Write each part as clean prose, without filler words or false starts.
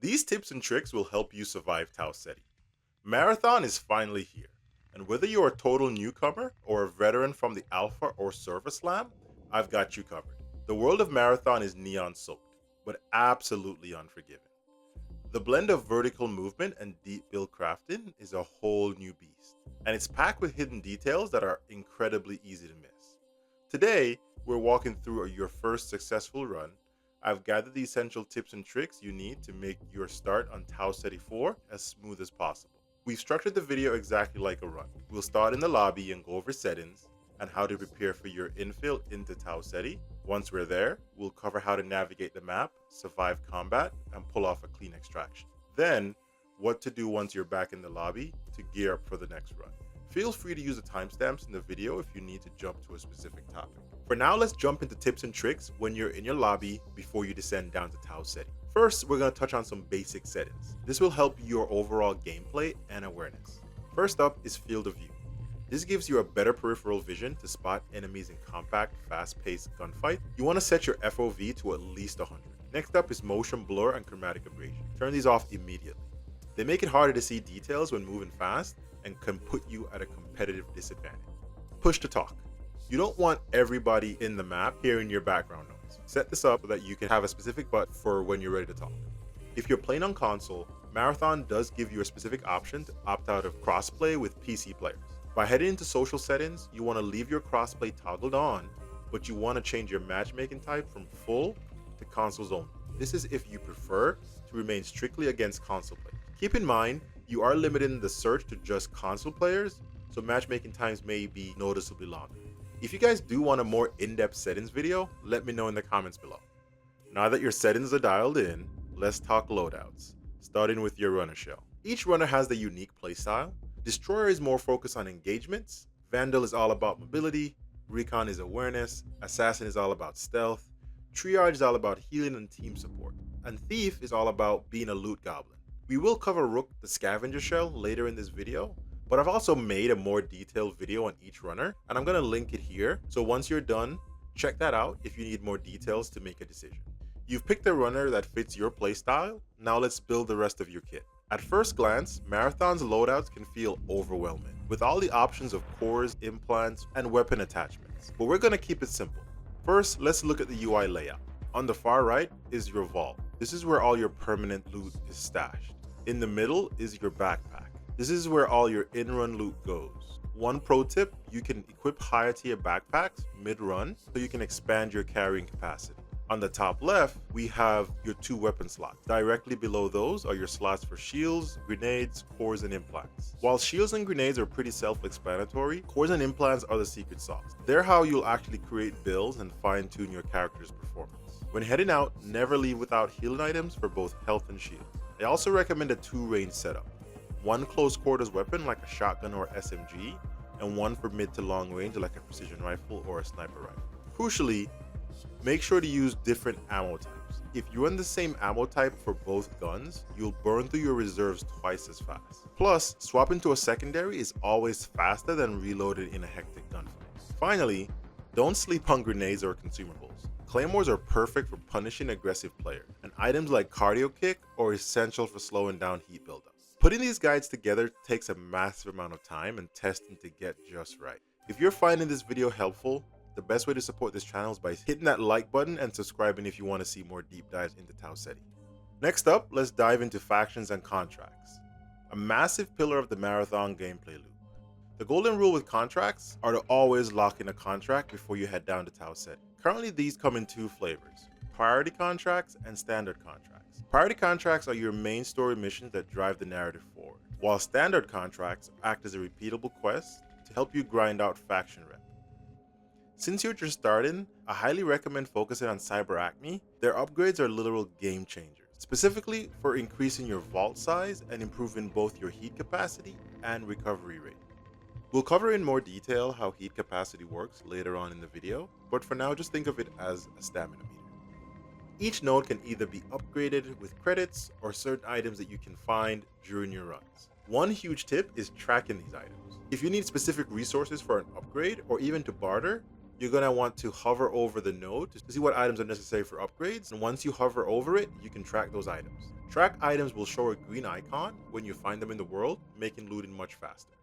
These tips and tricks will help you survive Tau Ceti. Marathon is finally here, and whether you're a total newcomer or a veteran from the Alpha or Server Slam, I've got you covered. The world of Marathon is neon soaked, but absolutely unforgiving. The blend of vertical movement and deep build crafting is a whole new beast, and it's packed with hidden details that are incredibly easy to miss. Today, we're walking through your first successful run. I've gathered the essential tips and tricks you need to make your start on Tau Ceti 4 as smooth as possible. We've structured the video exactly like a run. We'll start in the lobby and go over settings and how to prepare for your infill into Tau Ceti. Once we're there, we'll cover how to navigate the map, survive combat, and pull off a clean extraction. Then, what to do once you're back in the lobby to gear up for the next run. Feel free to use the timestamps in the video if you need to jump to a specific topic. For now, let's jump into tips and tricks when you're in your lobby before you descend down to Tau Ceti. First, we're going to touch on some basic settings. This will help your overall gameplay and awareness. First up is field of view. This gives you a better peripheral vision to spot enemies in compact, fast-paced gunfight. You want to set your FOV to at least 100. Next up is motion blur and chromatic aberration. Turn these off immediately. They make it harder to see details when moving fast and can put you at a competitive disadvantage. Push to talk. You don't want everybody in the map hearing your background noise. Set this up so that you can have a specific button for when you're ready to talk. If you're playing on console, Marathon does give you a specific option to opt out of crossplay with PC players. By heading into social settings, you want to leave your crossplay toggled on, but you want to change your matchmaking type from full to consoles only. This is if you prefer to remain strictly against console players. Keep in mind, you are limiting the search to just console players, so matchmaking times may be noticeably longer. If you guys do want a more in-depth settings video, let me know in the comments below. Now that your settings are dialed in, let's talk loadouts, starting with your runner shell. Each runner has their unique playstyle. Destroyer is more focused on engagements, Vandal is all about mobility, Recon is awareness, Assassin is all about stealth, Triage is all about healing and team support, and Thief is all about being a loot goblin. We will cover Rook, the Scavenger shell, later in this video, but I've also made a more detailed video on each runner, and I'm going to link it here, so once you're done, check that out if you need more details to make a decision. You've picked a runner that fits your playstyle, now let's build the rest of your kit. At first glance, Marathon's loadouts can feel overwhelming, with all the options of cores, implants, and weapon attachments, but we're going to keep it simple. First, let's look at the UI layout. On the far right is your vault. This is where all your permanent loot is stashed. In the middle is your backpack. This is where all your in-run loot goes. One pro tip, you can equip higher tier backpacks mid-run so you can expand your carrying capacity. On the top left, we have your 2 weapon slots. Directly below those are your slots for shields, grenades, cores, and implants. While shields and grenades are pretty self-explanatory, cores and implants are the secret sauce. They're how you'll actually create builds and fine-tune your character's performance. When heading out, never leave without healing items for both health and shield. I also recommend a 2-range setup. One close quarters weapon like a shotgun or SMG, and one for mid to long range like a precision rifle or a sniper rifle. Crucially, make sure to use different ammo types. If you run the same ammo type for both guns, you'll burn through your reserves twice as fast. Plus, swapping to a secondary is always faster than reloading in a hectic gunfight. Finally, don't sleep on grenades or consumables. Claymores are perfect for punishing aggressive players, and items like Cardio Kick are essential for slowing down heat buildup. Putting these guides together takes a massive amount of time and testing to get just right. If you're finding this video helpful, the best way to support this channel is by hitting that like button and subscribing if you want to see more deep dives into Tau Ceti. Next up, let's dive into factions and contracts, a massive pillar of the Marathon gameplay loop. The golden rule with contracts are to always lock in a contract before you head down to Tau Ceti. Currently, these come in 2 flavors, priority contracts and standard contracts. Priority contracts are your main story missions that drive the narrative forward, while standard contracts act as a repeatable quest to help you grind out faction rep. Since you're just starting, I highly recommend focusing on Cyber Acme. Their upgrades are literal game changers, specifically for increasing your vault size and improving both your heat capacity and recovery rate. We'll cover in more detail how heat capacity works later on in the video, but for now just think of it as a stamina meter. Each node can either be upgraded with credits or certain items that you can find during your runs. One huge tip is tracking these items. If you need specific resources for an upgrade or even to barter, you're going to want to hover over the node to see what items are necessary for upgrades. And once you hover over it, you can track those items. Track items will show a green icon when you find them in the world, making looting much faster.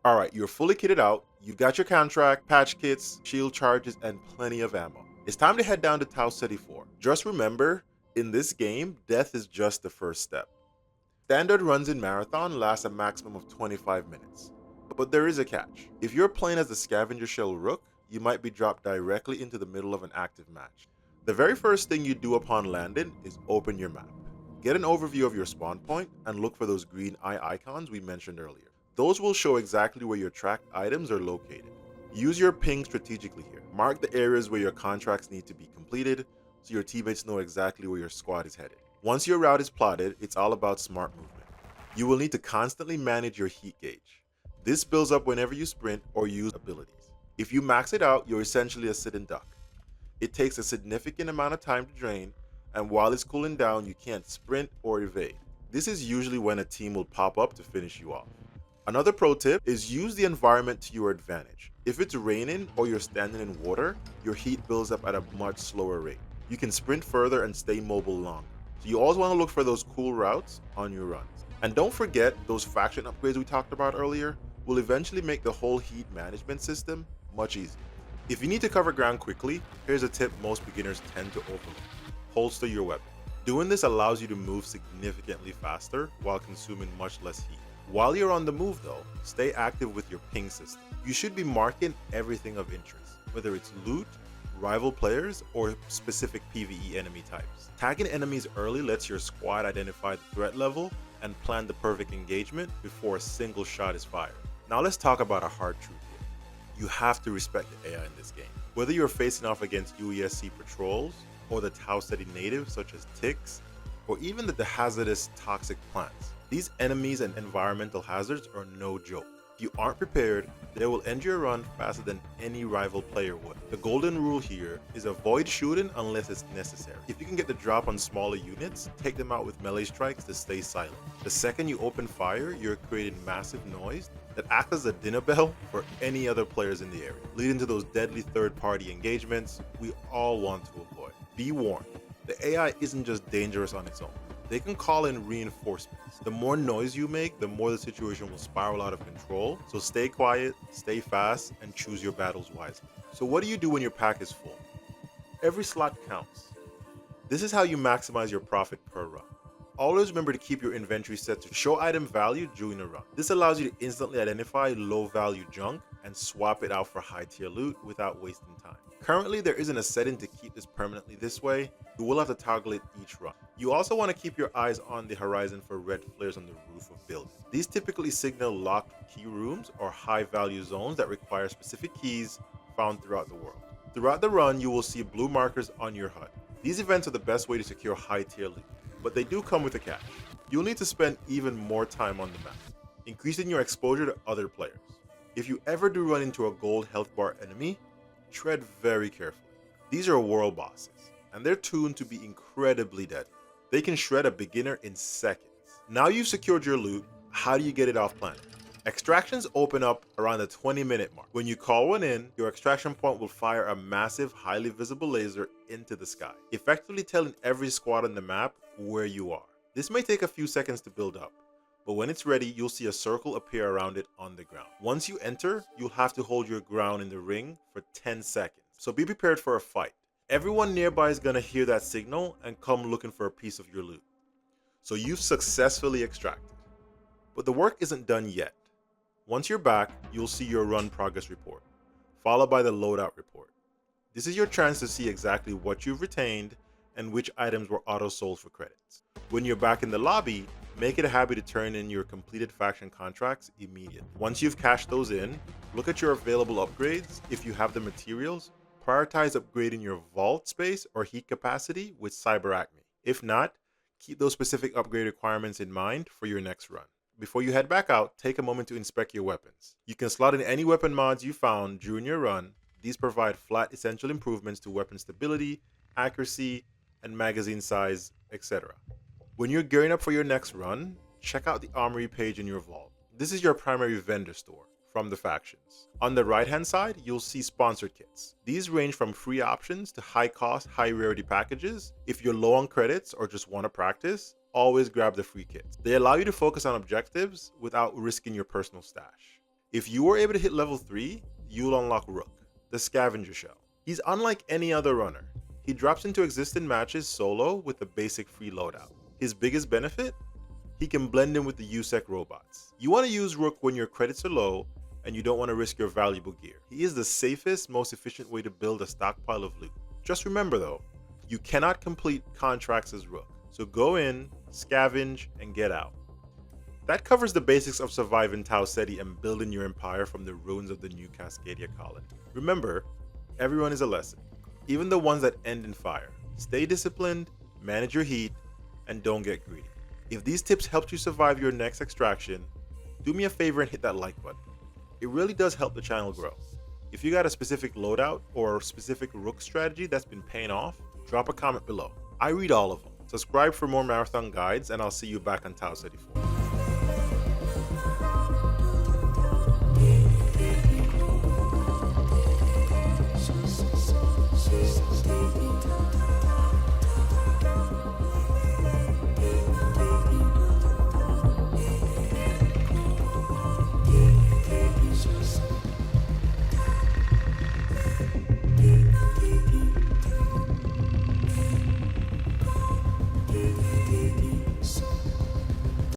Alright, you're fully kitted out, you've got your contract, patch kits, shield charges, and plenty of ammo. It's time to head down to Tau Ceti 4. Just remember, in this game, death is just the first step. Standard runs in Marathon last a maximum of 25 minutes. But there is a catch. If you're playing as the Scavenger shell Rook, you might be dropped directly into the middle of an active match. The very first thing you do upon landing is open your map. Get an overview of your spawn point and look for those green eye icons we mentioned earlier. Those will show exactly where your tracked items are located. Use your ping strategically here. Mark the areas where your contracts need to be completed so your teammates know exactly where your squad is headed. Once your route is plotted, it's all about smart movement. You will need to constantly manage your heat gauge. This builds up whenever you sprint or use abilities. If you max it out, you're essentially a sitting duck. It takes a significant amount of time to drain, and while it's cooling down, you can't sprint or evade. This is usually when a team will pop up to finish you off. Another pro tip is use the environment to your advantage. If it's raining or you're standing in water, your heat builds up at a much slower rate. You can sprint further and stay mobile longer. So you always want to look for those cool routes on your runs. And don't forget, those faction upgrades we talked about earlier will eventually make the whole heat management system much easier. If you need to cover ground quickly, here's a tip most beginners tend to overlook. Holster your weapon. Doing this allows you to move significantly faster while consuming much less heat. While you're on the move though, stay active with your ping system. You should be marking everything of interest, whether it's loot, rival players, or specific PvE enemy types. Tagging enemies early lets your squad identify the threat level and plan the perfect engagement before a single shot is fired. Now let's talk about a hard truth here. You have to respect the AI in this game. Whether you're facing off against UESC patrols, or the Tau Ceti natives such as ticks, or even the hazardous toxic plants. These enemies and environmental hazards are no joke. If you aren't prepared, they will end your run faster than any rival player would. The golden rule here is avoid shooting unless it's necessary. If you can get the drop on smaller units, take them out with melee strikes to stay silent. The second you open fire, you're creating massive noise that acts as a dinner bell for any other players in the area, leading to those deadly third-party engagements we all want to avoid. Be warned, the AI isn't just dangerous on its own. They can call in reinforcements. The more noise you make, the more the situation will spiral out of control. So stay quiet, stay fast, and choose your battles wisely. So what do you do when your pack is full? Every slot counts. This is how you maximize your profit per run. Always remember to keep your inventory set to show item value during a run. This allows you to instantly identify low value junk and swap it out for high tier loot without wasting time. Currently, there isn't a setting to keep this permanently this way. You will have to toggle it each run. You also want to keep your eyes on the horizon for red flares on the roof of buildings. These typically signal locked key rooms or high value zones that require specific keys found throughout the world. Throughout the run, you will see blue markers on your HUD. These events are the best way to secure high tier loot, but they do come with a catch. You'll need to spend even more time on the map, increasing your exposure to other players. If you ever do run into a gold health bar enemy, tread very carefully. These are world bosses, and they're tuned to be incredibly deadly. They can shred a beginner in seconds. Now you've secured your loot, how do you get it off planet? Extractions open up around the 20-minute mark. When you call one in, your extraction point will fire a massive, highly visible laser into the sky, effectively telling every squad on the map where you are. This may take a few seconds to build up, but when it's ready, you'll see a circle appear around it on the ground. Once you enter, you'll have to hold your ground in the ring for 10 seconds. So be prepared for a fight. Everyone nearby is gonna hear that signal and come looking for a piece of your loot. So you've successfully extracted. But the work isn't done yet. Once you're back, you'll see your run progress report, followed by the loadout report. This is your chance to see exactly what you've retained and which items were auto-sold for credits. When you're back in the lobby, make it a habit to turn in your completed faction contracts immediately. Once you've cashed those in, look at your available upgrades. If you have the materials, prioritize upgrading your vault space or heat capacity with Cyber Acme. If not, keep those specific upgrade requirements in mind for your next run. Before you head back out, take a moment to inspect your weapons. You can slot in any weapon mods you found during your run. These provide flat essential improvements to weapon stability, accuracy, and magazine size, etc. When you're gearing up for your next run, check out the Armory page in your vault. This is your primary vendor store. from the factions. On the right hand side, you'll see sponsored kits. These range from free options to high cost, high rarity packages. If you're low on credits or just want to practice, always grab the free kits. They allow you to focus on objectives without risking your personal stash. If you were able to hit level 3, you'll unlock Rook, the Scavenger shell. He's unlike any other runner. He drops into existing matches solo with a basic free loadout. His biggest benefit? He can blend in with the USEC robots. You want to use Rook when your credits are low and you don't want to risk your valuable gear. He is the safest, most efficient way to build a stockpile of loot. Just remember though, you cannot complete contracts as Rook. So go in, scavenge, and get out. That covers the basics of surviving Tau Ceti and building your empire from the ruins of the new Cascadia colony. Remember, everyone is a lesson, even the ones that end in fire. Stay disciplined, manage your heat, and don't get greedy. If these tips helped you survive your next extraction, do me a favor and hit that like button. It really does help the channel grow. If you got a specific loadout or specific Rook strategy that's been paying off, drop a comment below. I read all of them. Subscribe for more marathon guides, and I'll see you back on Tau Ceti 4.